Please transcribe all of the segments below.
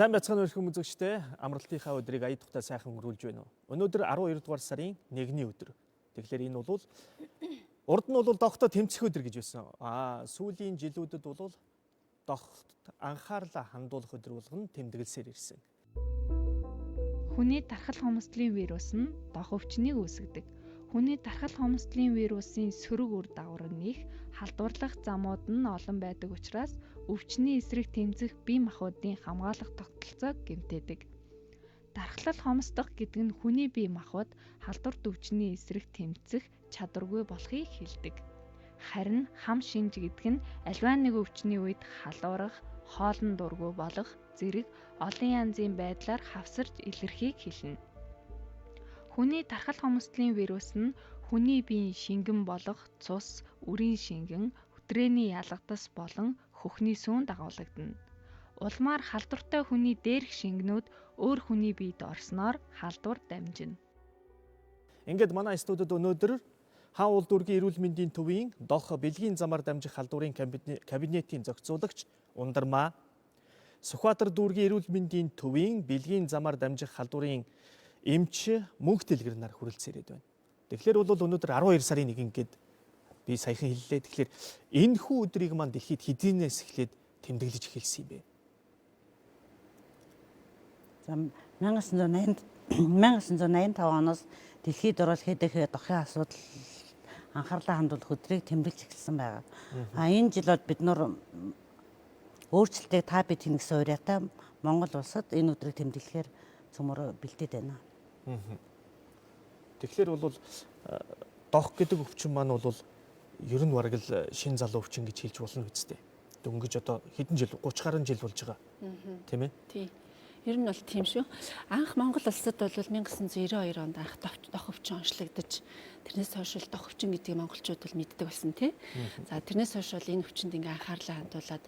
Сайн байцгаана өрхөн үзэгчдээ амралтынхаа өдрийг ая тухтай сайхан өнгөрүүлж байна уу? Өнөөдөр 12 дугаар сарын 1-ний өдөр. Тэгэхээр энэ бол урд нь бол дохтой тэмцэх өдөр гэж байсан. Сүүлийн жилүүдэд бол дохт анхаарлаа хандуулах өдөр болгон тэмдэглэсээр ирсэн. Хүний тархал хомсдлын вирус нь дох өвчнийг үүсгэдэг. Хүний тархал хомсдлын вирусын сөрөг үр дагавар нэх халдварлах замууд нь олон байдаг учраас өвчний эсрэг тэмцэх бие махбодын хамгаалах тогтолцоог гэмтээдэг. Тархал хомсдох гэдэг нь хүний бие махбод халдварт өвчний эсрэг тэмцэх чадваргүй болохыг хэлдэг. Харин хам шинж гэдэг нь аливаа нэг өвчний үед халуурах, хоолн дургүй болох, зэрэг олон янзын байдлаар хавсарч илэрхийг хэлнэ. Хүний тархал хомсдлын вирус нь хүний биеийн шингэн болох цус, үрийн шингэн, хөтрээний ялгадас болон хөхний сүүнд дагуулгадана. Улмаар халдвартай хүний дээрх шингэнүүд өөр хүний биед орсноор халдвар дамжина. Ингээд манай студид өнөөдөр хаан улс дүүргийн эрүүл мэндийн төвийн дох бэлгийн замаар дамжих халдварын кабинетийн зохицуулагч Ундармаа, Сүхбаатар дүүргийн эрүүл мэндийн төвийн бэлгийн замаар дамжих халдварын эмч Мөнх Дэлгэр нар хүрэлцээд байна. Тэгэхээр бол өнөөдөр 12 сарын 1 гээд би саяхан хэллээ. Тэгэхээр энэ хүү өдрийг маань дэлхийд хэдийнээс эхлээд тэмдэглэж эхэлсэн юм бэ? За 1985 оноос дэлхийд орол хэдэх дохын асуудал анхаарлаа хандуулах өдрийг тэмдэглэж эхэлсэн байгаа. Энэ жил бол бид нар өөрчлөлтийг та бид хийнэ гэсэн уриатай Монгол улсад энэ өдрийг тэмдэглэхээр цөмөр бэлдээд байна. Тэгэхээр бол дох гэдэг өвчин маань бол ер нь бараг л шин залуу өвчин гэж хэлж болно үстэй. Дөнгөж одоо хэдэн жил 30 гаруй жил болж байгаа. Тийм ээ? Тий. Ер нь бол тийм шүү. Анх Монгол улсад бол 1992 онд анх дох өвчин онцлогдож тэрнээс хойш дох өвчин гэдгийг монголчууд бол мэддэг болсон тий. За тэрнээс хойш бол энэ өвчинд ингээ анхаарлаа хандуулад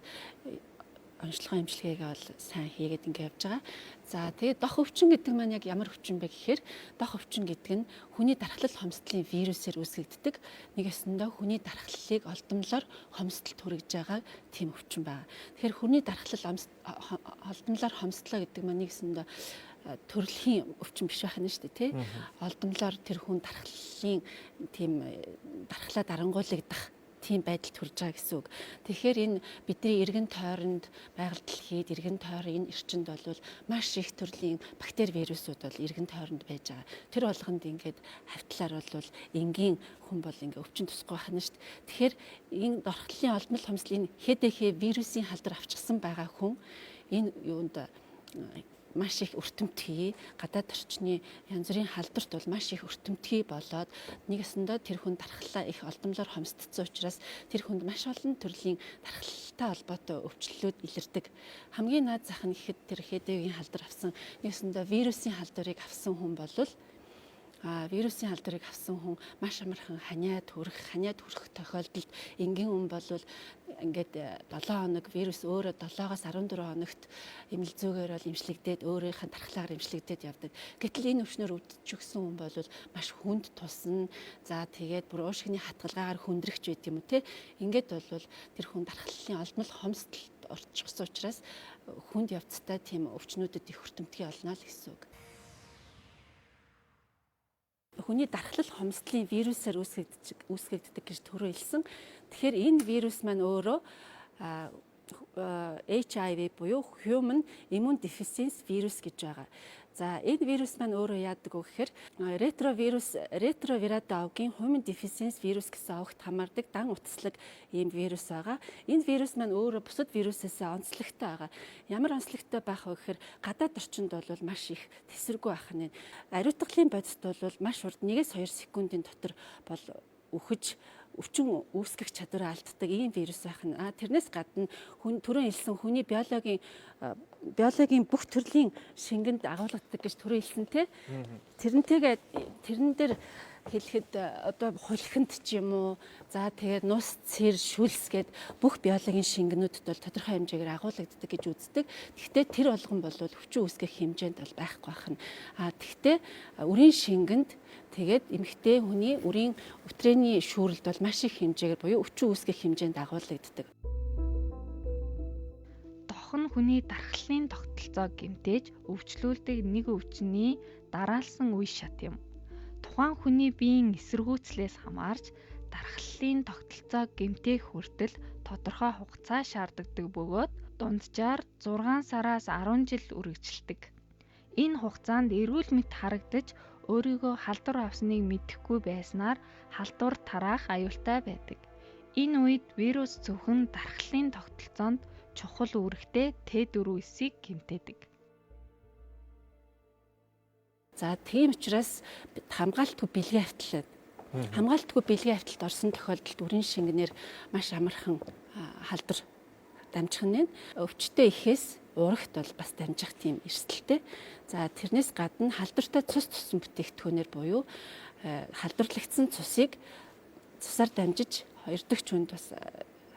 онцлогын эмчилгээгээ бол сайн хийгээд ингээ явж байгаа. За тэгээд дох өвчин гэдэг маань яг ямар өвчин бэ гэхээр дох өвчин гэдэг нь хүний дархлал хомсдлын вирусээр үүсгэгддэг. Нэгэсэндээ хүний дархлалыг олдомлоор хомсдолд хүргэж байгаа тийм өвчин байна. Тэгэхээр хүний дархлал олдомлоор хомсдлоо гэдэг маань нэгэсэндээ төрөлхийн өвчин биш байх нь шүү дээ тий. Олдомлоор тэр хүн дархлалын тийм дархлаа дарангуулагдах тийм байдалд хүрж байгаа гэсэн үг. Тэгэхээр энэ бидний эргэн тойронд байгаль дэлхийд эргэн тойрон энэ эрчинд бол маш их төрлийн бактери вирусууд бол эргэн тойронд байж байгаа. Тэр болгонд ингээд хавтлаар бол энгийн хүн бол ингээ өвчин тусахгүй байх нь шүү дээ. Тэгэхээр энэ дорхлын олдмол хомсдол энэ хэдэхээ вирусын халдвар авчихсан байгаа хүн энэ юунд маш их өртөмтгий гадаад орчны янз бүрийн халдварт бол маш их өртөмтгий болоод нэгэсэндээ тэр хүн дархлаа их олдомлоор хомсдсон учраас тэр хүнд маш олон төрлийн дархлалтай холбоотой өвчлөлүүд илэрдэг. Хамгийн наад зах нь гэхэд тэр хэдэгийн халдвар авсан нэгэсэндээ вирусын халдварыг авсан хүн болвол вирусын халдварыг авсан хүн маш амархан ханиад хүрэх тохиолдолд энгийн хүн болвол ингээд 7 хоног вирус өөрөө 7-оос 14 хоногт эмнэлзүүгээр бол эмчлэгдээд өөрийнх нь дархлаагаар эмчлэгдээд явдаг. Гэтэл энэ өвчнөр өвдчихсэн хүн болвол маш хүнд тусна. За тэгээд бүр уушгины хатгалгаагаар хүндрэгч байт юм уу те. Ингээд болвол тэр хүн дархлалын олдмол хомсдолд орчихсон учраас хүнд явцтай тийм өвчнүүдэд их хүртэмтгий олно л гэсэн үг. Хүний дархлал хомсдлын вирусаар үүсгэгддэг гэж түрүү хэлсэн. Тэгэхээр энэ вирус маань өөрөө HIV буюу Human Immune Deficiency вирус гэж байгаа. За энэ вирус маань өөрөө яадаг вэ гэхээр ретровирата овгийн Human Deficiency вирус гэсэн овогт хамаардаг дан утаслаг ийм вирус байгаа. Энэ вирус маань өөрөө бусад вирусээс онцлогтой байгаа. Ямар онцлогтой байх вэ гэхээр гадаад орчинд бол маш их тесрэггүй байх нь. Ариутгалын бодисд бол маш урд 1-2 секундын дотор бол үхэж өвчин үүсгэх чадвараа алддаг ийм вирус байх нь. Тэрнээс гадна түрүү хэлсэн хүний биологийн бүх төрлийн шингэнд агуулгадаг гэж түрүү хэлсэн те. Тэрэн дээр хэлэхэд одоо хулхинд ч юм уу за тэгээд нус цэр шүлс гэд бүх биологийн шингэнүүдэд бол тодорхой хэмжээгээр агуулгаддаг гэж үздэг. Гэхдээ тэр болгон бол өвчин үүсгэх хэмжээнд бол байхгүй байх нь. Тэгвэл үрийн шингэнд тэгээд эмэгтэй хүний үрийн өтрээний шүүрэлд бол маш их хэмжээгээр буюу өвчин үүсгэх хэмжээнд агуулгаддаг. Дох нь хүний дархлын тогтолцоог гэмтээж өвчлүүлдэг нэг өвчний дараалсан үе шат юм. Тухайн хүний биеийн эсэргүүцлээс хамаарч дархлын тогтолцоог гэмтээх хүртэл тодорхой хугацаа шаарддаг бөгөөд дунджаар 6 сараас 10 жил үргэлжилдэг. Энэ хугацаанд эрүүл мэт харагдаж өөрийгөө халдвар авсныг мэдэхгүй байснаар халдвар тараах аюултай байдаг. Энэ үед вирус зөвхөн дархлын тогтолцоонд чухал үүрэгтэй Т4-ийг гэмтээдэг. За тийм учраас хамгаалтгүй бэлгийн хавталт хамгаалтгүй бэлгийн хавталт орсон тохиолдолд үрийн шингэнээр маш амархан халдвар дамжих нь өвчтөе ихээс урагт бол бас дамжих тийм эрсдэлтэй. За тэрнээс гадна халдвартай цус тусан бүтээгдэхүүнээр буюу халдварлагдсан цусыг цусаар дамжиж хоёр дахь хүнд бас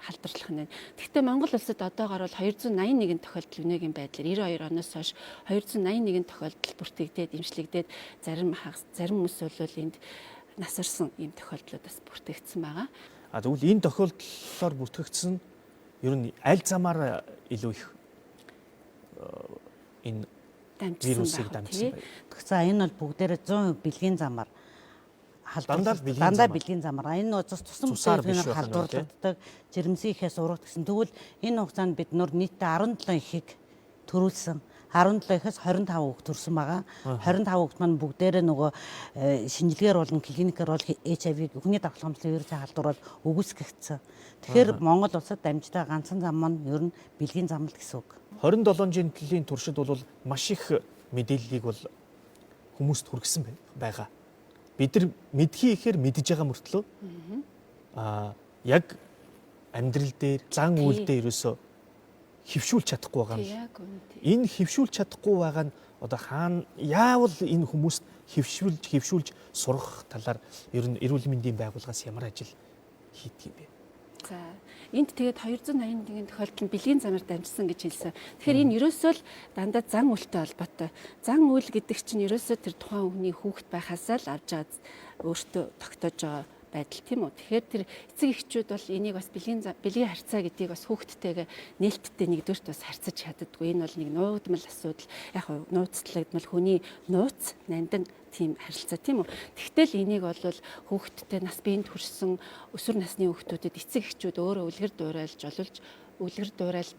халдварлах нь. Гэхдээ Монгол улсад одоогоор бол 281 тохиолдол өнөөгийн байдлаар 92 оноос хойш 281 тохиолдол бүртгэгдээд имшлэгдээд зарим хүмүүс бол энд насарсан ийм тохиолдлууд бас бүртгэгдсэн байгаа. Тэгвэл энэ тохиолдлоор бүртгэгдсэн ер нь аль замаар илүү их энэ вирусыг дамжсан байна. За энэ бол бүгдээрээ 100% бэлгийн замаар дандаа бэлгийн замаар энэ нөө тусан бүтээгдэхүүнээр халдварлагддаг, жирэмсийнхээс урагт гэсэн. Тэгвэл энэ хугацаанд бид нөр нийтдээ 17 ихийг төрүүлсэн. 17 ихээс 25 хүүхд төрсөн байгаа. 25 хүүхд маань бүгдээрээ нөгөө шинжилгээр болон клиникээр бол HIV хүний дархлын хомслын вирусын халдвар бол үгүйсгэгдсэн. Тэгэхээр Монгол улсад дамжтай ганцхан зам маань ер нь бэлгийн зам л гэсэн үг. 27 жилийн туршид бол маш их мэдээллийг бол хүмүүст хүргэсэн байгаа. Бид нар мэдхий ихээр мэдж байгаа мөртлөө яг амьдрал дээр зан үйл дээр ерөөсөө хөвшүүлж чадахгүй байгаа юм. Энэ хөвшүүлж чадахгүй байгаа нь одоо хаана яавал энэ хүмүүст хөвшүүлж сургах талаар ер нь эрүүл мэндийн байгууллагаас ямар ажил хийдэг юм бэ? За энд тэгээд 281 тохиолдол нь бэлгийн замаар дамжсан гэж хэлсэн. Тэгэхээр энэ ерөөсөө л дандаа зан үйлтэй холбоотой. Зан үйл гэдэг чинь ерөөсөө тэр тухайн хүний хүүхэд байхасаа л авч байгаа өөртөө тогтоож байгаа байдал тийм үү. Тэгэхээр тэр эцэг эхчүүд бол энийг бас бэлгийн харьцаа гэдгийг бас хүүхдтэйгээ нээлттэй нэгдүгürt бас харьцаж чаддаггүй. Энэ бол нэг нуугдмал асуудал. Яг нь нууцлагдмал хүний нууц нандан тийм харилцаа тийм үү. Тэгтэл энийг бол хүүхдтэй нас биеинд хүрсэн өсвөр насны хүүхдүүдэд эцэг эхчүүд өөрөө үлгэр дуурайлж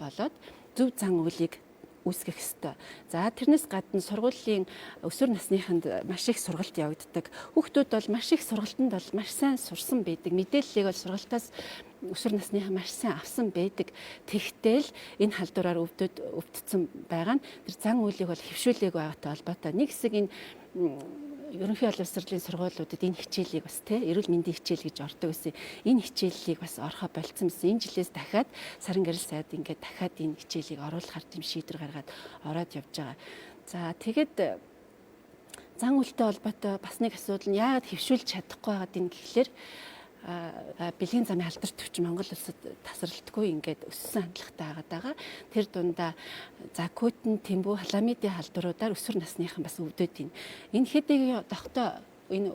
болоод зөв зан үйлийг үүсгэх ёстой. За тэрнээс гадна сургуулийн өсвөр насныханд маш их сургалт явагддаг. Хүүхдүүд бол маш их сургалтанд бол маш сайн сурсан байдаг. Мэдээллийг бол сургалтаас өсвөр насныхан маш сайн авсан байдаг. Тэгтэл энэ халдвараар өвдсөн байгаа нь тэр зан үйлийг бол хэвшүүлээг байгаатай холбоотой. Нэг хэсэг энэ ерөнхий боловсролын сургуулиудад энэ хичээлийг бас эрүүл мэндийн хичээл гэж ордог гэсэн. Энэ хичээлийг бас орохоо болцсон гэсэн. Энэ жилээс дахиад сарын гэрэл сайд ингээд дахиад энэ хичээлийг оруулахар тийм шийдвэр гаргаад ороод явж байгаа. За тэгэд зан үйлтэй холбоотой бас нэг асуудал нь яагаад хэвшүүлж чадахгүй байгаад энэ гэхлээр бэлгийн замын халдвар төвч Монгол улсад тасралтгүй ингээд өссөн хандлагатай байгаа. Тэр дундаа Кутен, Тэмбүү, халамидын халдваруудаар өсвөр насныхан бас өвдөд ийн. Энэ хэдийг тогтоо энэ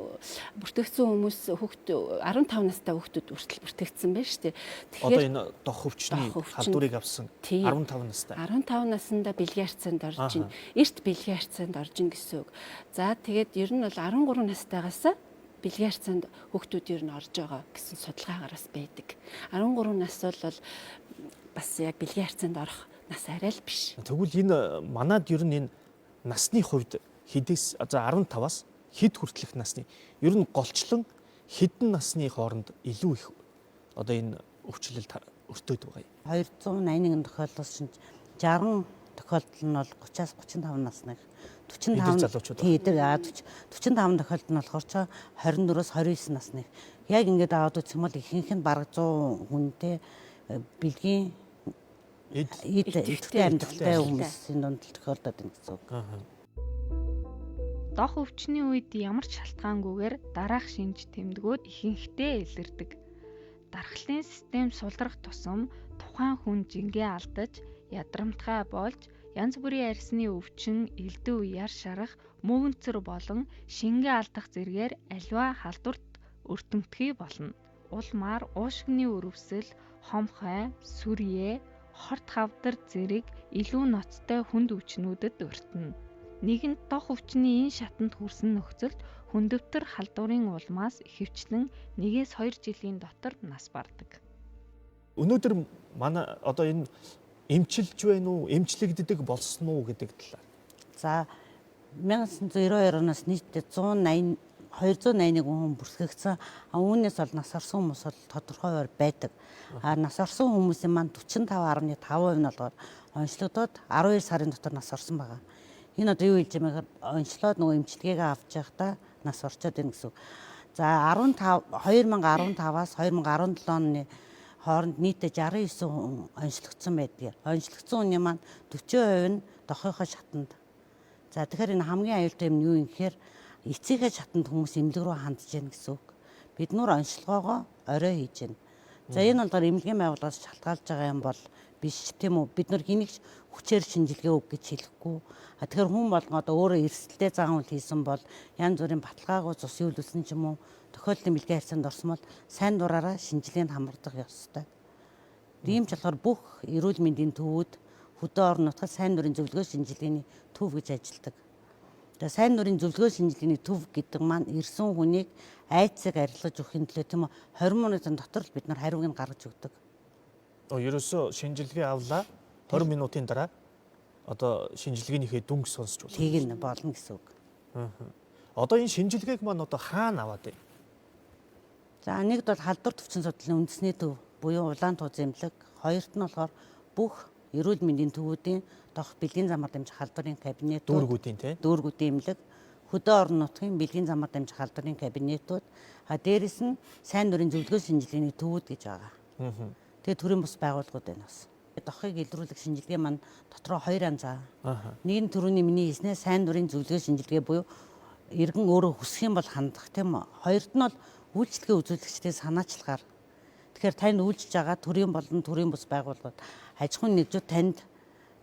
бүртгэгдсэн хүмүүс хүүхд 15 настай хүүхдүүд хүртэл бүртгэгдсэн байна шүү дээ. Тэгэхээр одоо энэ дох өвчний халдварыг авсан 15 настай. 15 наснда бэлгийн харьцаанд орж ийн. Эрт бэлгийн харьцаанд орж ийн гэсэн үг. За тэгээд ер нь бол 13 настайгаас бэлгийн харьцаанд хүүхдүүд ер нь орж байгаа гэсэн судалгаагаар бас байдаг. 13 нас бол бас яг бэлгийн харьцаанд орох нас арай л биш. Тэгвэл энэ манад ер нь энэ насны хувьд хэдээс 15-аас хэд хүртэлх насны ер нь голчлон хэдэн насны хооронд илүү их одоо энэ өвчлөл өртөөд байгаа юм. 281 тохиолдлоос 60 тохиолдол нь бол 30-аас 35 насны 45 45 тохиолдол нь болохоор 24-өөс 29 насны. Яг ингээд аваад үзэх юм бол ихэнх нь бараг 100 хүнтэй бэлгийн эдтэй амьдралтай хүмүүсийн дунд тохиолдоод байна гэсэн үг. Дох өвчний үед ямар ч шалтгаангүйгээр дараах шинж тэмдгүүд ихэнхдээ илэрдэг. Дархлын систем сулрах тусам тухайн хүн жингээ алдаж, ядрамтгай болж, янз бүрийн арьсны өвчин, элдв яр шарах, мөөгөнцөр болон шингээ алдах зэргээр аливаа халдварт өртөмтгий болно. Улмаар уушигны өрөвсөл, хомхой, сүрье, хорт хавдар зэрэг илүү ноцтой хүнд өвчнүүдэд өртөнө. Нэгэнт дох өвчний энэ шатанд хүрсэн нөхцөлд хүндөвтөр халдварын улмаас ихэвчлэн 1-2 жилийн дотор нас бардаг. Өнөөдөр манай одоо энэ эмчилж байна уу, эмчлэгддэг болсон уу гэдэг талаар. За 1992 оноос нийтдээ 281 хүн бүрсгэгдсэн. Үүнээс бол нас орсон хүмүүс бол тодорхойгоор байдаг. Нас орсон хүмүүсийн маань 45.5% нь болохоор онцлогдоод 12 сарын дотор нас орсон байгаа. Энэ одоо юу хэлж байгаа юм бэ? Онцлоод нөгөө эмчилгээгээ авч байхдаа нас орчоод байна гэсэн үг. За 2015-аас 2017 оны хооронд нийтдээ 69 хүн онцлогдсон байдаг. Онцлогдсон хүний маань 40% нь дохойхоо шатанд. За тэгэхээр энэ хамгийн аюултай юм юу юм гэхээр эцсийнхээ шатанд хүмүүс эмнэлэг рүү хандж яана гэсэн үг. Бид нөр онцлогоогоо орой хийж байна. За энэ болохоор эмнэлгийн байгууллагаас шалтгаалж байгаа юм бол биш тийм үү? Бид нар хэнийг хүчээр шинжилгээ өг гэж хэлэхгүй. Тэгэхээр хүн болгон одоо өөрөө эрсдэлтэй заавал хийсэн бол янз бүрийн баталгаагүй цус үйлүүлсэн ч юм уу тохиолдлын бэлгийн харьцаанд орсон бол сайн дураараа шинжилгээнд хамрагдах ёстой. Тийм ч болохоор бүх эрүүл мэндийн төвүүд хөдөө орон нутгад сайн дурын зөвлөгөө шинжилгээний төв гэж ажилладаг. Тэгээ сайн дурын зөвлөгөө шинжилгээний төв гэдэг маань ирсэн хүнийг айдсыг арилгаж өгөхийн төлөө тийм үү 20 минутын дотор л бид нар хариуг нь гаргаж өгдөг. Ерөөсөө шинжилгээ авлаа 20 минутын дараа одоо шинжилгээнийхээ дүнг сонсч болно. Тийг нь болно гэсэн үг. Одоо энэ шинжилгээг маань одоо хаана аваад байна? За нэгд бол халдвар төвчин судлалын үндэсний төв буюу улаан тууз эмнэлэг, хоёрт нь болохоор бүх эрүүл мэндийн төвүүдийн дох бэлгийн замаар дамжих халдварын кабинет, Дүүргүүдийн тийм. дүүргүүдийн эмнэлэг, хөдөө орон нутгийн бэлгийн замаар дамжих халдварын кабинетууд, дээрэс нь сайн дурын зөвлөгөө шинжилгээний төвүүд гэж байгаа. Тэгээ төрийн бус байгууллагууд байна бас. Дохыг илрүүлэх шинжилгээ маань дотроо 2 анзаа. Нэг нь түрүүний миний хэлснээр сайн дурын зөвлөгөө шинжилгээ буюу иргэн өөрөө хүсэх юм бол хандах тийм үү. Хоёрт нь бол үйлчлэгээ үзүүлэгчдийн санаачлагаар. Тэгэхээр танд үйлчилж байгаа төрийн болон төрийн бус байгууллагууд аж ахуйн нэгжүүд танд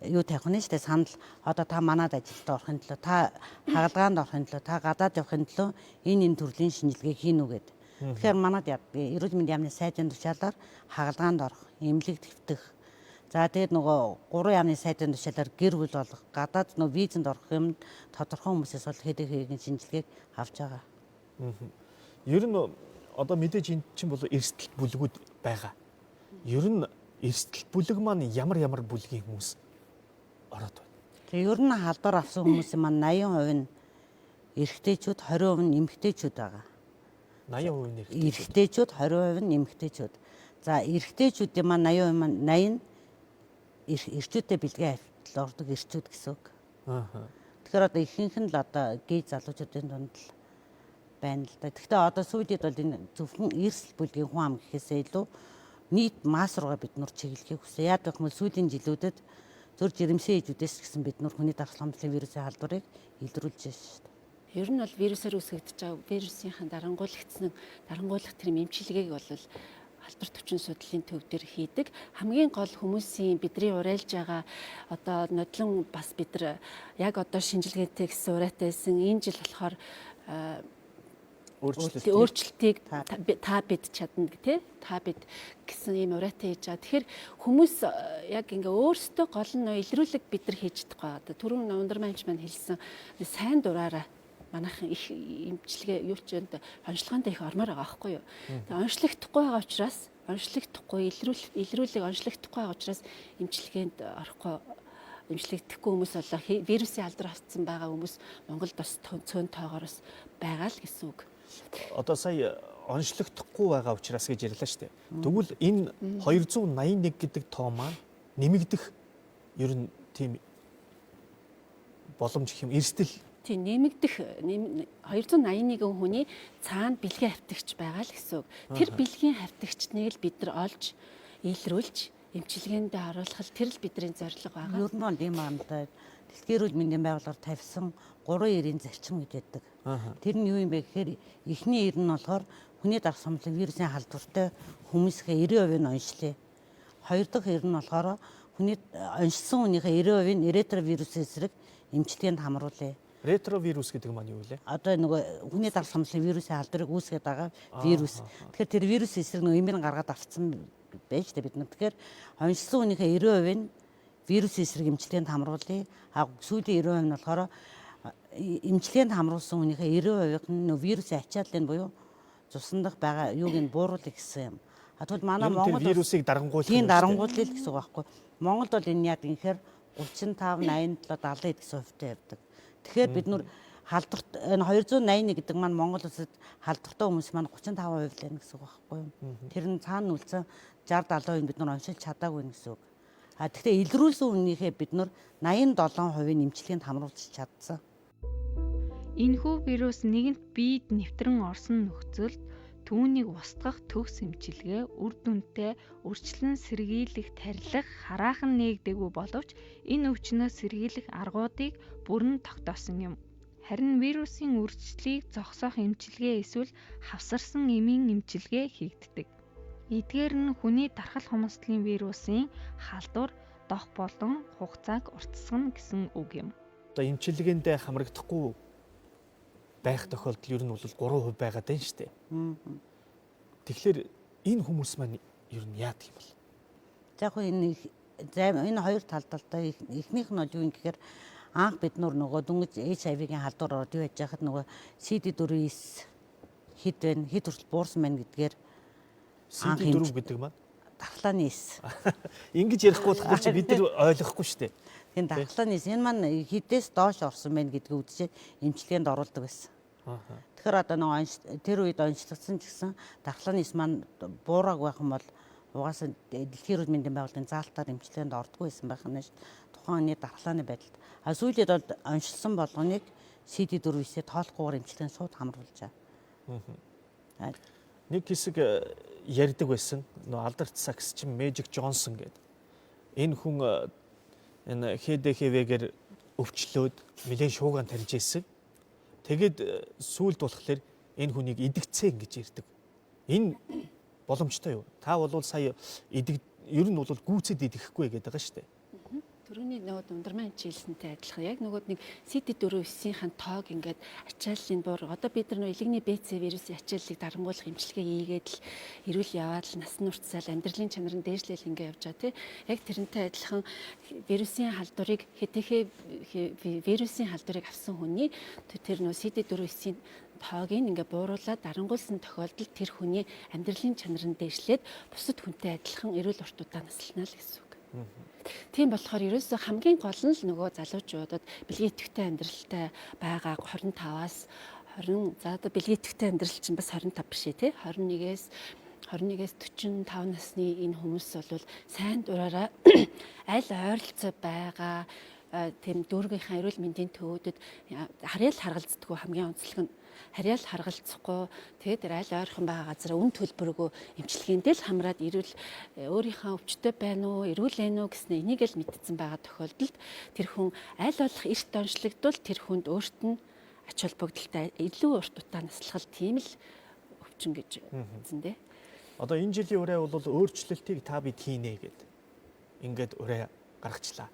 юу тавих нь шүү дээ санал одоо та манад ажилд орохын төлөө та хагалгаанд орохын төлөө та гадаад явахын төлөө энэ төрлийн шинжилгээ хийнэ үү гэдэг. Тэгэхээр манад яадаг эрүүл мэндийн яамны сайдын тушаалаар хагалгаанд орох, эмнэлэг твтэх. За тэгээд нөгөө 3 яамны сайдын тушаалаар гэр бүл болох, гадаад нөгөө визэнд орох юм тодорхой хүмүүсээс бол хэд хэдэн шинжилгээг авч байгаа. Ер нь одоо мэдээж энэ чинь бол эрсдэл бүлгүүд байгаа. Ер нь эрсдэл бүлэг маань ямар бүлгийн хүмүүс ороод байна. Тэгээ ер нь халдвар авсан хүмүүсийн маань 80% нь эрэгтэйчүүд, 20% нь эмэгтэйчүүд байгаа. 80% нь эрэгтэйчүүд, 20% нь эмэгтэйчүүд. За эрэгтэйчүүдийн маань 80% нь эрчүүдтэй бэлгийн хавьтал ордог эрчүүд гэсэн үг. Тэгэхээр одоо ихэнх нь л одоо гей залуучуудын дунд л байна л да. Гэхдээ одоо сүүлийн бол энэ зөвхөн эрсдэл бүлгийн хүн ам гэхээсээ илүү нийт масс руугаа бид нар чиглэхийг хүсэ. Яагаад гэвэл сүүлийн жилүүдэд зөв жирэмсэн ээжүүдээс гэсэн бид нар хүний дархлан хамтлаг вирусын халдварыг илрүүлж байна шүү дээ. Ер нь бол вирусаар үүсгэгдэж байгаа вирусынхаа дарангуулах тэр эмчилгээг бол халдвар төвчин судлалын төв дээр хийдэг. Хамгийн гол хүмүүсийн бидний урайлж байгаа одоо нодлон бас бид нар яг одоо шинжилгээтэй гэсэн урайтай байсан. Энэ жил болохоор өөрчлөлтийг та бид чадна тий та бид гэсэн ийм урайтай хийж байгаа. Тэгэхээр хүмүүс яг ингээ өөрсдөө гол нь илрүүлэг бид нар хийж чадахгүй байгаа. Одоо түрүүн ундарманч маань хэлсэн сайн дураараа манайхан их эмчилгээ юу ч энэ онцлогоонд их ормоор байгаа байхгүй юу. Тэгээ онцлогдохгүй байгаа учраас илрүүлэг онцлогдохгүй байгаа учраас эмчилгээнд орохгүй эмчлэгдэхгүй хүмүүс болоо вирусын алдар авсан байгаа хүмүүс Монголд бас цөөн тоогоор бас байгаа л гэсэн үг. Одоо сая онцлогдохгүй байгаа учраас гэж ярьлаа шүү дээ. Тэгвэл энэ 281 гэдэг тоо маань нэмэгдэх ер нь тийм боломж гэх юм эрсдэл тийм нэмэгдэх 281 хүний цаана бэлгийн хавтагч байгаа л гэсэн үг. Тэр бэлгийн хавтагчныг л бид нар олж илрүүлж эмчилгээнд оруулах тэр л бидний зорилго байгаа. Ер нь бол ийм амтай Дэлхийн эрүүл мэндийн байгууллагаар тавьсан 3 эрийн зарчим гэж байдаг. Тэр нь юу юм бэ гэхээр эхний эр нь болохоор хүний дарх сомлог вирусын халдвартай хүмүүсийн 90% нь онцлээ. Хоёр дахь эр нь болохоор хүний онцлсон хүнийхээ 90% нь ретровирусын эсрэг эмчилгээнд хамруулъя. Ретровирус гэдэг маань юу вэ? Одоо нөгөө хүний дарх сомлог вирусын халдварыг үүсгэж байгаа вирус. Тэгэхээр тэр вирусын эсрэг нөгөө эмээр гаргаад авцсан байж тээ бид нар. Тэгэхээр онцлсон хүнийхээ 90% нь вирус эсрэг эмчилгээнд хамруулъя. Сүүлийн 90% нь болохоор эмчилгээнд хамруулсан хүнийхээ 90% нь вирусын ачааллын буюу цусндах байгаа юуг нь бууруулах гэсэн юм. Тэгвэл манай Монгол вирусыг дарангуйлах тийм дарангуулъя л гэсэн үг байхгүй. Монголд бол энэ яг ингэхээр 35, 87, 70 гэсэн хувьтай явдаг. Тэгэхээр бид нүр халдварт энэ 281 гэдэг маань Монгол улсад халдвартай хүмүүс маань 35% л байна гэсэн үг байхгүй юу? Тэр нь цаана үлдсэн 60-70% бид нар оншилж чадаагүй гэсэн үг. Гэхдээ илрүүлсэн хүнийхээ бид нар 87% эмчилгээнд хамруулж чадсан. Энэхүү вирус нэгэнт биед нэвтрэн орсон нөхцөлд түүнийг устгах төгс эмчилгээ үр дүнтэй үрчлэн сэргийлэх тарилах хараахан нээгдээгүй боловч энэ өвчнөөс сэргийлэх аргуудыг бүрэн тогтоосон юм. Харин вирусын үрчлэлийг зогсоох эмчилгээ эсвэл хавсарсан эмийн эмчилгээ хийгддэг. Эдгээр нь хүний тархал хумсдлын вирусын халдвар, дох болон хугацааг уртасгана гэсэн үг юм. Одоо эмчилгээндээ хамрагдахгүй байх тохиолдол ер нь бол 3% байгаад байна шүү дээ. Тэгэхээр энэ хүмүүс маань ер нь яадаг юм бол? За яг энэ хоёр талдалтай эхнийх нь бол юу юм гэхээр анх бид нөгөө дөнгөж HIV-гийн халдвар ороод юу яж хахад нөгөө CD4-9 хэд вэ? Хэд хүртэл буурсан байна гэдгээр CD4 гэдэг маань дархлааны 9. Ингэж ярихгүй болохоор чи бид нар ойлгохгүй шүү дээ. Тийм дархлааны 9 энэ маань хэдээс доош орсон байна гэдгийг үзчихээд эмчилгээнд оруулдаг байсан. Тэгэхээр одоо нөгөө тэр үед онцлогдсон ч гэсэн дархлааны 9 маань буураг байх юм бол угаасаа дэлхийн эрүүл мэндийн байгууллагын заалтаар эмчилгээнд ордоггүй байсан байх нь шүү. Тухайн оны дархлааны байдалд. Сүүлд бол онцлсон болгоныг CD4-ийг тоолохгүйгээр эмчилгээнд шууд хамруулжаа. Нэг хэсэг ярьдаг байсан. Нөө Алдарт Сакс чин Magic Johnson гэдэг. Энэ хүн энэ HDHV-гээр өвчлөөд нэлээд шууган тарьж ирсэн. Тэгэд сүүлд болохоор энэ хүнийг идэгцээ гэж ярьдаг. Энэ боломжтой юу? Та бол сая ер нь бол гүйцэд идэхгүй гэдэг байгаа шүү дээ. Төрөний нөгөө дундарман хичээлсэнтэй адилхан яг нөгөө нэг CD4-9-ийн тоог ингээд ачааллын буур одоо бид нар элэгний БЦ вирусын ачааллыг дарангуулах эмчилгээ хийгээд л эрүүл яваад л насан туршдаа амьдралын чанар нь дээшлэл ингээд явж байгаа тий. Яг тэрнтэй адилхан вирусын халдварыг вирусын халдварыг авсан хүний тэр нөгөө CD4-9-ийн тоог ингээ бууруулаад дарангуулсан тохиолдолд тэр хүний амьдралын чанар нь дээшлээд бусад хүнтэй адилхан эрүүл уртудаа наслана л гэсэн үг. Тийм болохоор ерөөсөө хамгийн гол нь л нөгөө залуучуудад бэлгийн идэвхтэй амьдралтай байгаа 25-аас 20 за одоо бэлгийн идэвхтэй амьдрал чинь бас 25 биш ээ тий 21-ээс 45 насны энэ хүмүүс бол сайн дураараа аль ойролцоо байгаа тийм дүүргийнхаа эрүүл мэндийн төвүүдэд харьяал харгалздаггүй хамгийн онцлог нь харьяал харгалцахгүй тэгээд аль ойрхон байгаа газар үн төлбөргүй эмчилгээндээ л хамраад ирүүл өөрийнхөө өвчтөй байна уу эрүүл байна уу гэснээр энийг л мэдсэн байгаа тохиолдолд тэр хүн аль болох эрт онцлогдвол тэр хүнд өөрт нь ач холбогдолтой илүү урт удаа наслахал тийм л өвчин гэж үзэн дээ. Одоо энэ жилийн ураа бол өөрчлөлтийг та бид хийнэ гэдэг. Ингээд ураа гаргачлаа.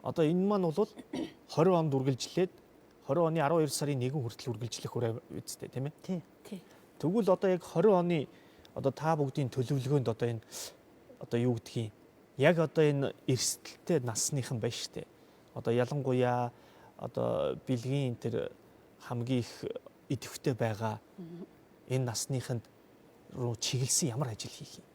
Одоо энэ маань бол 20 онд үргэлжлээд 20 оны 12 сарын 1 хүртэл үргэлжлэх ураа үсттэй тийм ээ. Тий. Тэгвэл одоо яг 20 оны одоо та бүгдийн төлөвлөгөөнд одоо энэ одоо юу гэдгийг яг одоо энэ эрсдэлтэй насныхан байна штэ. Одоо ялангуяа одоо бэлгийн тэр хамгийн их идэвхтэй байгаа энэ насныханд руу чиглэсэн ямар ажил хийх юм?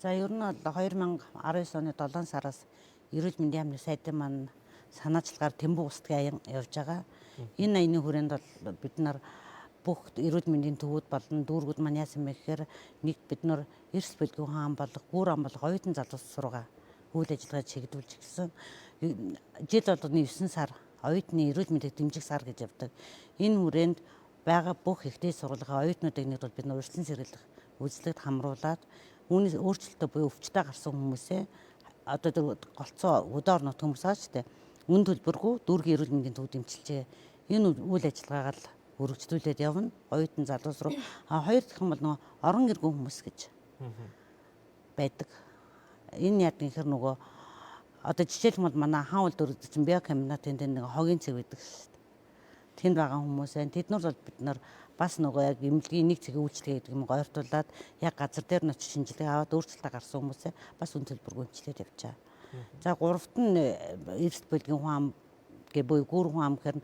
За ер нь 2019 оны 7 сараас эрүүл мэндийн яамны сайдын маань санаачлагаар Тэмбүү устгын аян явж байгаа. Энэ аяны хүрээнд бол бид нар бүх эрүүл мэндийн төвүүд болон дүүргүүд маань яасан бэ гэхээр нэг бид нар эрс бэлгийн хаан болох гүүр ам болох оюутан залуус сургаа үйл ажиллагаа чиглүүлж гисэн. Жил болгоны 9 сар оюутны эрүүл мэндийг дэмжих сар гэж явдаг. Энэ хүрээнд байгаа бүх ихтэй сургуулийн оюутнуудыг нэг бол бид нар урьдчилан сэргийлэх үйлчлэгт хамруулад үүний өөрчлөлтөд буюу өвчтөй гарсан хүмүүсээ одоо голцоо өдөр нот хүмүүс аа штэ үн төлбөргүй дүүргийн эрүүл мэндийн төвд дэмчилжээ. Энэ үйл ажиллагаагаа л өргөжлүүлээд явна. Оюутан залуус руу хоёр дахь нь бол нөгөө орон иргэн хүмүүс гэж байдаг. Энэ яг ихэр нөгөө одоо жишээлбэл манай хаан улд өргөдөж чинь биокомбинатын дээр нэг хогийн цэг байдаг шүү дээ. Тэнд байгаа хүмүүс байна. Тэд нар бол бид нар бас нөгөө яг эмнэлгийн нэг цэгийн үйлчлэгээ гэдэг юм ойртуулад яг газар дээр нь очиж шинжилгээ аваад өөрчлөлт гарсан хүмүүсээ бас үн төлбөргүй эмчлээд явж байгаа. За гуравт нь эрсд бүлгийн хүн ам буюу гүүр хүн ам гэхээр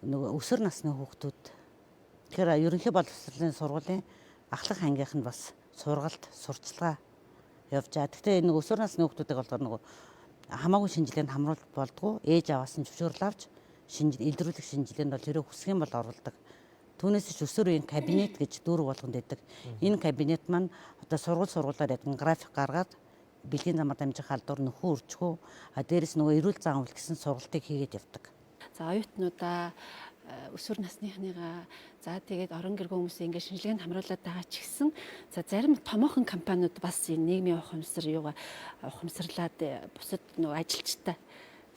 нөгөө өсвөр насны хүүхдүүд. Тэгэхээр ерөнхий боловсролын сургуулийн ахлах ангийнх нь бас сургалт сурчлагаа явж байгаа. Гэхдээ энэ өсвөр насны хүүхдүүдийг болохоор нөгөө хамаагүй шинжилгээнд хамруулалт болдгоо ээж аваас нь зөвшөөрөл авч илрүүлэх шинжилгээнд бол хэрэв хүсэх юм бол оролдог. Түүнээс ч өсвөр үеийн кабинет гэж дүүрэг болгонд байдаг. Энэ кабинет маань одоо сургуулиар ядан график гаргаад бэлгийн замаар дамжих халдвар нөхөн үржихүү дээрэс нөгөө эрүүл зан үйл гэсэн сургалтыг хийгээд явдаг. За оюутнуудаа өсвөр насныхныгаа за тэгээд орон гэргүй хүмүүсээ ингээд шинжилгээнд хамруулад байгаа ч гэсэн за зарим томоохон компаниуд бас нийгмийн ухамсарлаад бусад нөгөө ажилчтай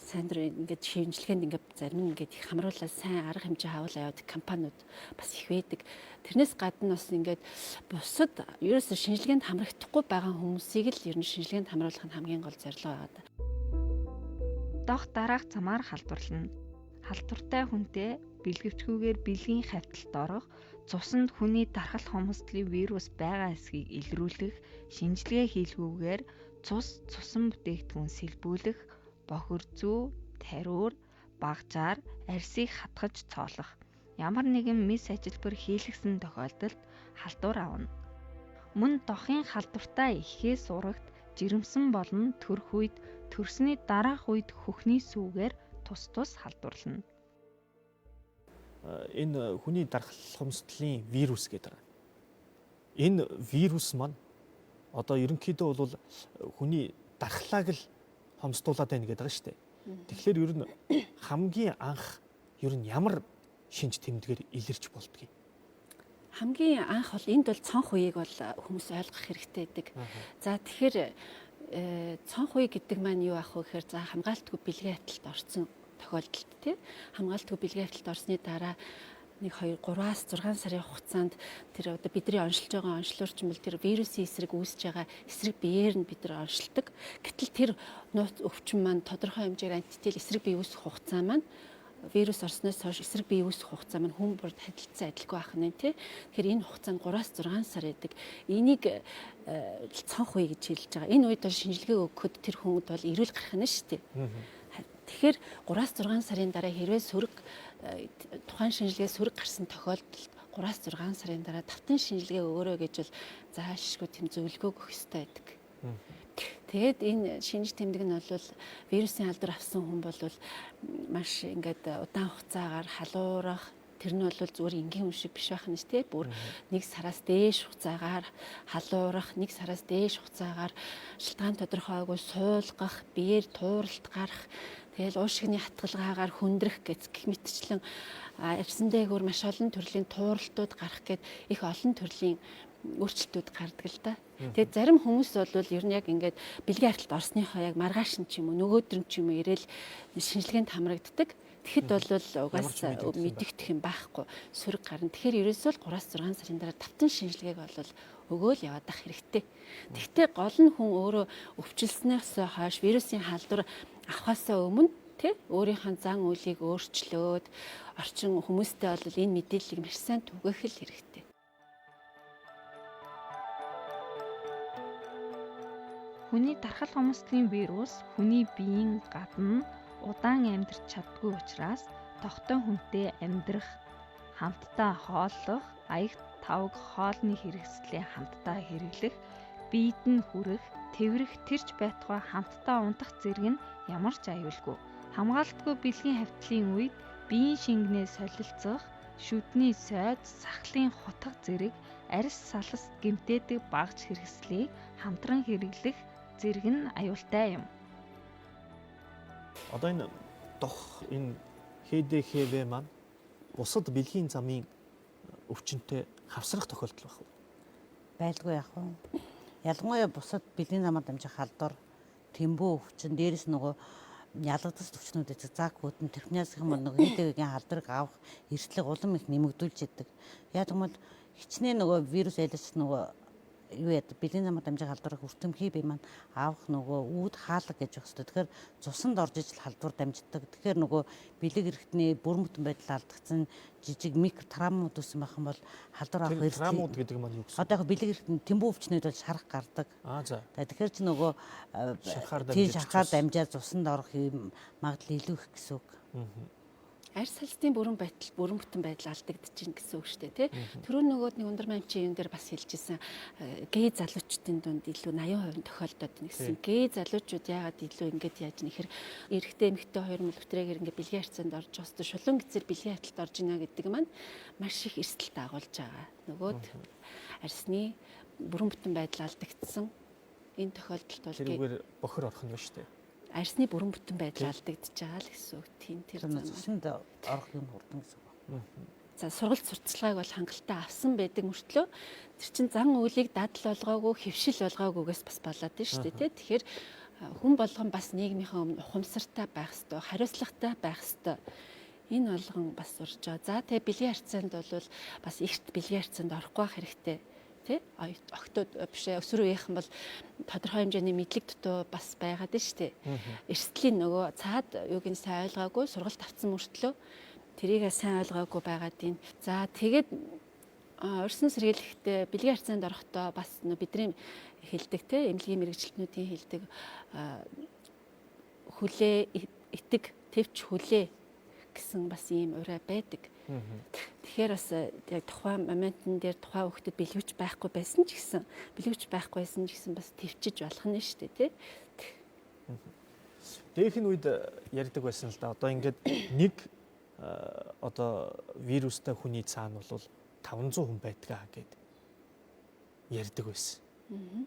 сайн дурын ингээд шинжилгээнд ингээд зарим нь ингээд их хамруулаад сайн арга хэмжээ хавуулаа яваад компаниуд бас их байдаг. Тэрнээс гадна бас ингээд бусад ерөөсөө шинжилгээнд хамрагдахгүй байгаа хүмүүсийг л ер нь шинжилгээнд хамруулах нь хамгийн гол зорилго байгаа. Дох дараах замаар халдварлана. Халдвартай хүнтэй бэлгэвчгүйгээр бэлгийн хавталд орох, цуснд хүний дархал хомсдлын вирус байгаа эсхийг илрүүлэх, шинжилгээ хийлгүүгээр цусан бүтээгдэхүүн сэлбүүлэх, бохир зүү, тариур, багжаар арьсыг хатгаж цоолох. Ямар нэгэн мис ажилбар хийлгсэн тохиолдолд халдвар авна. Мөн дохын халдвартай ихээс урагт жирэмсэн болон төрөх үед төрсний дараах үед хөхний сүүгээр тус халдварлана. Энэ хүний дархал хомсдлын вирус гэдэг. Энэ вирус маань одоо ерөнхийдөө бол хүний дархлааг л хомсдуулаад байна гэдэг байгаа шүү дээ. Тэгэхээр ер нь хамгийн анх ер нь ямар шинж тэмдгээр илэрч болдгийг. Хамгийн анх бол энд бол цонх үеийг бол хүмүүс ойлгох хэрэгтэй байдаг. За тэгэхээр цонх үе гэдэг маань юу ах вэ гэхээр за хамгаалтгүй бэлгийн хаталт орсон тохиолдолд тий хамгаалтгүй бэлгийн хаталт орсны дараа 1 2 3-аас 6 сарын хугацаанд тэр одоо бидний оншилж байгаа онцлогч тэр вирусын эсрэг үүсэж байгаа эсрэг биеэр нь бид нар оншилдог. Гэтэл тэр нууц өвчин маань тодорхой хэмжээгээр антител эсрэг бие үүсэх хугацаа маань вирус орсноос хойш эсрэг бие үүсэх хугацаа маань хүн бүрд харилцан адилгүй байх нь тий. Тэгэхээр энэ хугацаанд 3-аас 6 сар байдаг. Энийг цонх үе гэж хэлж байгаа. Энэ үед бол шинжилгээ өгөхөд тэр хүнд бол эрүүл гарах нь шүү дээ. Тэгэхээр 3-аас 6 сарын дараа хэрвээ тухайн шинжилгээ сөрөг гарсан тохиолдолд 3-аас 6 сарын дараа давтан шинжилгээ өгөөрэй гэж бол заашгүй тэм зөвлөгөө өгөх ёстой байдаг. Тэгээд энэ шинж тэмдэг нь бол вирусын халдвар авсан хүн бол маш ингээд удаан хугацаагаар халуурах тэр нь бол зүгээр энгийн хүн шиг биш байх нь шүү дээ. Бүр 1 сараас дээш хугацаагаар халуурах, 1 сараас дээш хугацаагаар шалтгаан тодорхойгүй суулгах, биеэр тууралт гарах, тэгэл уушигны хатгалгаагаар хүндрэх гэх мэтчлэн арьсан дээгүүр маш олон төрлийн тууралтууд гарах гэд их олон төрлийн өөрчлөлтүүд гардаг л да. Тэгээд зарим хүмүүс бол ер нь яг ингээд бэлгийн хаталт орсныхоо яг маргааш нь ч юм уу нөгөөдөр нь ч юм уу ирээл шинжилгээнд хамрагддаг. Тэгэхэд бол угаасаа мэдэгдэх юм байхгүй сөрөг гарна. Тэгэхээр ерөөсөө л 3-аас 6 сарын дараа давтан шинжилгээг бол өгөөл яваад ах хэрэгтэй. Тэгвэл гол нь хүн өөрөө өвчлснөөс хойш вирусын халдвар авахаасаа өмнө тий өөрийнхөө зан үйлийг өөрчлөөд орчин хүмүүстэй бол энэ мэдээллийг маш сайн түгээх л хэрэгтэй. Хүний дархал хомсдлын вирус хүний биеийн гадна удаан амьдарч чаддгүй учраас тогтоо хүнтэй амьдрах, хамтдаа хооллох, аягт тавг хоолны хэрэгслээ хамтдаа хэрэглэх, биед нь хүрэх, тэврэх тэрч байтугай хамтдаа унтах зэрэг нь ямар ч аюулгүй. Хамгаалтгүй бэлгийн хавтлын үед биеийн шингэнээ солилцох, шүдний сойд, сахлын хутга зэрэг арьс салс гэмтээдэг багж хэрэгслийг хамтран хэрэглэх зэрэг нь аюултай юм. Одоо энэ дох энэ ХДХВ маань бусад бэлгийн замын өвчнөд хавсрах тохиолдол байх уу? Байлгүй яах вэ? Ялангуяа бусад бэлгийн замаар дамжих халдвар, тэмбүү өвчин, дээрэс нөгөө ялгадас өвчнүүд эцэг заг хөтөн тэрхнээс юм нөгөө ХДХВ-ийн халдварыг авах эрсдлэг улам их нэмэгдүүлж идэг. Яг тэгмэл хичнээн нөгөө вирус айлч нөгөө юу яд бэлгийн замаар дамжих халдварыг хүртэмхий бие маань авах нөгөө үүд хаалга гэж байх хэрэгтэй. Тэгэхээр цусанд орж ижил халдвар дамждаг. Тэгэхээр нөгөө бэлэг эрхтний бүрэн бүтэн байдал алдагдсан жижиг микро травмууд үүссэн байх юм бол халдвар авах Тэр травмууд гэдэг маань юу гэсэн? Одоо яг бэлэг эрхтний тэмбүү өвчнүүд бол шарах гардаг. За. Тэгэхээр чи нөгөө шарахаар дамжаад цусанд орох магадлал илүү их гэсэн үг. Арьс салстын бүрэн бүтэн байдал алдагдчихна гэсэн үг шүү дээ, тий. Түрүү нөгөө нэг ундар мамчин юм дээр бас хэлжсэн гей залуучдын дунд илүү 80% тохиолдоод байна гэсэн. Гей залуучууд яагаад илүү ингэж яаж нэхэр эрэгтэй эмэгтэй хоёр мөлбөтрээр ингэ бэлгийн харьцаанд орж байгаа ч шулуун гэцэр бэлгийн хаталт орж ийнэ гэдэг маань маш их эрсдэл дагуулж байгаа. Нөгөөд арьсны бүрэн бүтэн байдал алдагдсан энэ тохиолдолд бол тэрүүгээр бохор орох нь ба шүү дээ. Арьсны бүрэн бүтэн байдал алдагдж байгаа л гэсэн үг. Тийм тэр цусанд орох юм хурдан гэсэн үг. За сургалт сурталчилгааг бол хангалттай авсан байдаг мөртлөө тэр чин зан үйлийг дадал болгоогүй, хэвшил болгоогүйгээс бас болоод байна шүү дээ, тий. Тэгэхээр хүн болгон бас нийгмийнхээ өмнө ухамсартай байх ёстой, хариуцлагатай байх ёстой. Энэ болгон бас урж байгаа. За тэгээ бэлгийн харьцаанд бол бас ихт бэлгийн харьцаанд орохгүй байх хэрэгтэй. Тэ октод биш өсвөр үеийнхэн бол тодорхой хэмжээний мэдлэг дутуу бас байгаад байна шүү дээ. Эрсдлийн нөгөө цаад юуг нь сайн ойлгоогүй сургалт авсан мөртлөө тэрийг сайн ойлгоогүй байгаад байна. За тэгээд урьдчилан сэргийлэхдээ бэлгийн харьцаанд орохдоо бас бидний хэлдэг те эмнэлгийн мэрэгчлэтнүүдийн хэлдэг хүлээ итэг төвч хүлээ гэсэн бас ийм ураа байдаг. Тэгэхээр бас яг тухайн моментн дээр тухайн хүүхдэд бэлгэвч байхгүй байсан ч гэсэн бас төвчж болох нь шүү дээ, тий. Дээхэн үед ярьдаг байсан л да. Одоо ингээд нэг одоо вирустай хүний цаана бол 500 хүн байдгаа гэд ярьдаг байсан.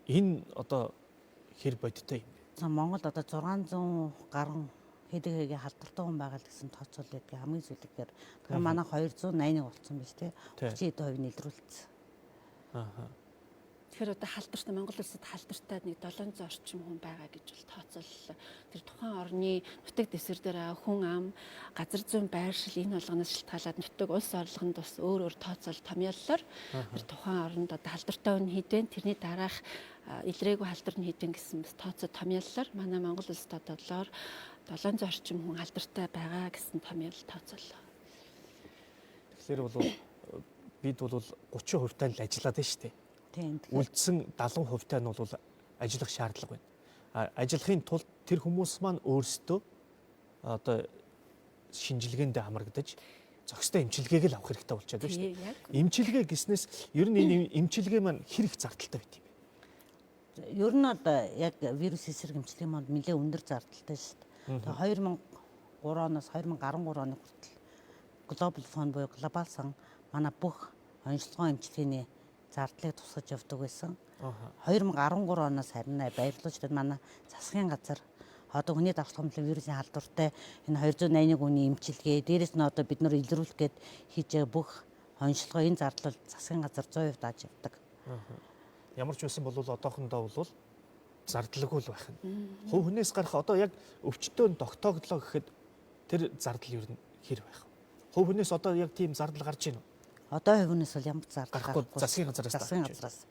Энэ одоо хэр бодиттой юм бэ? Монгол одоо 600 гаруй хэдийгээр халдвартай хүн байгаа л гэсэн тооцоол байдаг. Хамгийн сүүлдгээр тэгэхээр манай 281 болсон биз тий. 30% нийлрүүлсэн. Тэгэхээр одоо халдвартай Монгол улсад халдвартай нэг 700 орчим хүн байгаа гэж бол тооцооллоо. Тэр тухайн орны нутаг дэвсгэр дээр хүн ам, газар зүйн байршил энэ болгоноос шалтгаалаад нутаг улс орлогонд бас өөр тооцоол томьёоллоор тэр тухайн оронд одоо халдвартай хүн хэдэн тэрний дараах илрээгүй халдвар нь хэдэн гэсэн бас тооцоо томьёоллоор манай Монгол улсад одоо 700 орчим хүн алдартай байгаа гэсэн томьёол тооцооллоо. Тэгэхээр бол бид бол 30% тань л ажиллаад байна шүү дээ. Тийм. Үлдсэн 70% тань бол ажиллах шаардлага байна. Ажиллахын тулд тэр хүмүүс маань өөрсдөө одоо шинжилгээнд хамрагдаж зохистой эмчилгээг л авах хэрэгтэй болчиход байна шүү дээ. Эмчилгээ гэснээс ер нь энэ эмчилгээ маань хэрэг зардалтай байт юм бэ? Ер нь одоо яг вирус эсрэг эмчилгээ маань нэлээд өндөр зардалтай шүү дээ. Тэгээ 2003 оноос 2013 оны хүртэл Global Fund буюу глобал сан манай бүх онцлогоо эмчилгээний зардлыг тусгаж явдаг байсан. 2013 оноос харин баярлуулчдад манай засгийн газар одоо хүний давтал хомлын вирусын халдвартай энэ 281 хүний эмчилгээ дээрээс нь одоо бид нар илрүүлэх гээд хийж байгаа бүх онцлогоо энэ зардал засгийн газар 100% дааж явдаг. Ямар ч байсан бол одоохондоо бол зардалгүй л байх нь. Хувь хүнээс гарах одоо яг өвчтөнд тогтооглоо гэхэд тэр зардал ер нь хэр байх вэ? Хувь хүнээс одоо яг тийм зардал гарч ийн үү? Одоо хувь хүнээс бол ямар зардал гарахгүй засгийн газараас.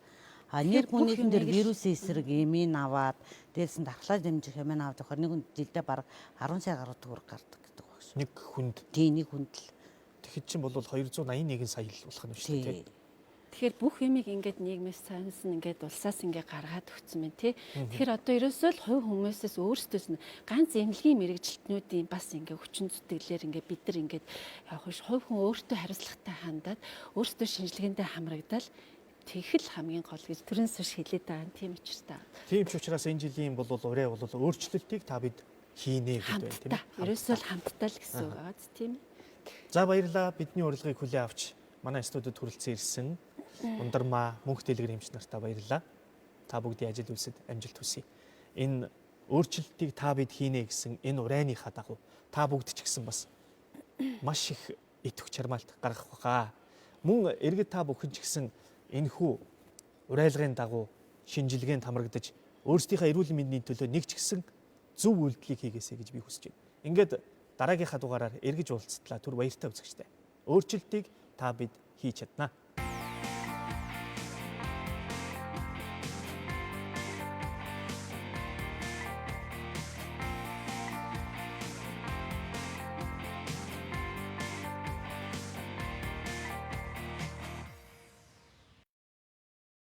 Нэг хүнийхэн дээр вирусын эсрэг эмийн аваад дээрээс нь дархлаа дэмжих эмийн аваад 21 жилдээ бараг 10 сая гаруй төгрөг гардаг гэдэг баг шүү. Нэг хүнд. Тийм нэг хүнд л. Тэгэхэд чинь бол 281 сая л болох нь шүү дээ. Тэгэхээр бүх юмыг ингээд нийгмээс цаанаас нь ингээд улсаас ингээд гаргаад өгсөн байна тий. Тэгэхээр одоо ерөөсөө л хувь хүмүүсээс өөрсдөөс нь ганц эмнэлгийн мэрэгжилтнүүдийн бас ингээд хүчин зүтгэлээр ингээд бид нар ингээд явах биш хувь хүн өөртөө хариуцлагатай хандаад өөртөө шинжилгээндээ хамрагдаад тэгэх л хамгийн гол гэж төрөөс биш хэлээд байгаа тийм учиртай. Тийм ч учраас энэ жилийн бол ураа бол өөрчлөлтийг та бид хийнэ гэдэг байна тийм ээ. Ерөөсөө л хамтдаа л гэсэн үг байгаа тийм ээ. За баярлалаа. Бидний урилгыг хүлээн авч манай студид хүрэлцэн ирсэн Ундармаа мөнх дэлгэр эмч нартаа баярлалаа. Та бүгдийн ажил үйлсэд амжилт хүсье. Энэ өөрчлөлтийг та бид хийнэ гэсэн энэ урайныхаа дагуу та бүгд ч гэсэн бас маш их итвэх чармаалт гаргах баха. Мөн эргээд та бүхэн ч гэсэн энэхүү урайлгын дагуу шинжилгээнд хамрагдаж өөрсдийнхээ эрүүл мэндийн төлөө нэг ч гэсэн зөв үйлдэлийг хийгээсэй гэж би хүсэж байна. Ингээд дараагийнхаа дугаараар эргэж уулзтлаа түр баяртай үзэгчтэй. Өөрчлөлтийг та бид хийж чаднаа.